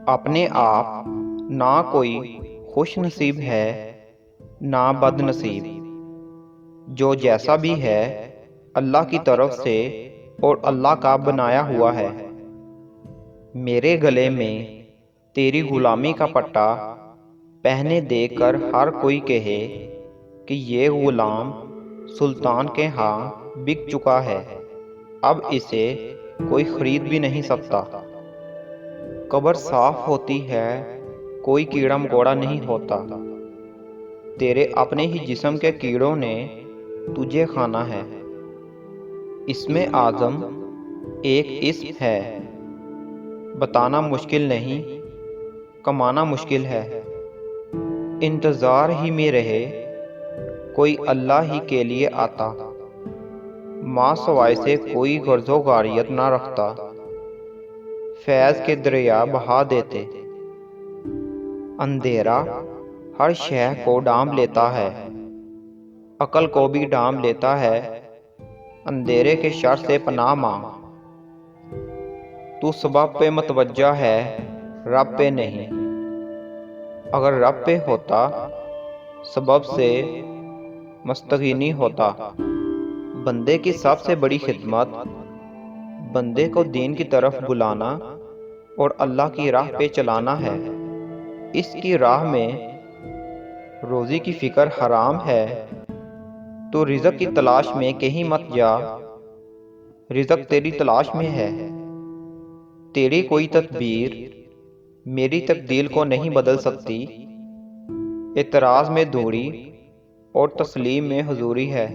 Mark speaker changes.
Speaker 1: अपने आप ना कोई खुश नसीब है ना बद नसीब। जो जैसा भी है अल्लाह की तरफ से और अल्लाह का बनाया हुआ है। मेरे गले में तेरी गुलामी का पट्टा पहने देकर हर कोई कहे कि ये गुलाम सुल्तान के यहाँ बिक चुका है, अब इसे कोई खरीद भी नहीं सकता। कब्र साफ होती है, कोई कीड़ा मकोड़ा नहीं होता। तेरे अपने ही जिस्म के कीड़ों ने तुझे खाना है। इसमें आज़म एक इस्म है, बताना मुश्किल नहीं, कमाना मुश्किल है। इंतज़ार ही में रहे, कोई अल्लाह ही के लिए आता। माँ सवाए से कोई गर्जो गारियत ना रखता, फैज़ के दरिया बहा देते। अंधेरा हर शय को ढांप लेता है, अकल को भी ढांप लेता है। अंधेरे के शर से पनाह मांग। तू सबब पे मतवज्जा है, रब पे नहीं। अगर रब पे होता सबब से मस्तगीनी होता। बंदे की सबसे बड़ी खिदमत बंदे को दीन की तरफ बुलाना और अल्लाह की राह पे चलाना है। इसकी राह में रोज़ी की फिक्र हराम है, तो रिज़्क़ की तलाश में कहीं मत जा। रिज़्क़ तेरी तलाश में है। तेरी कोई तदबीर मेरी तकदीर को नहीं बदल सकती। एतराज़ में दूरी और तस्लीम में हुजूरी है।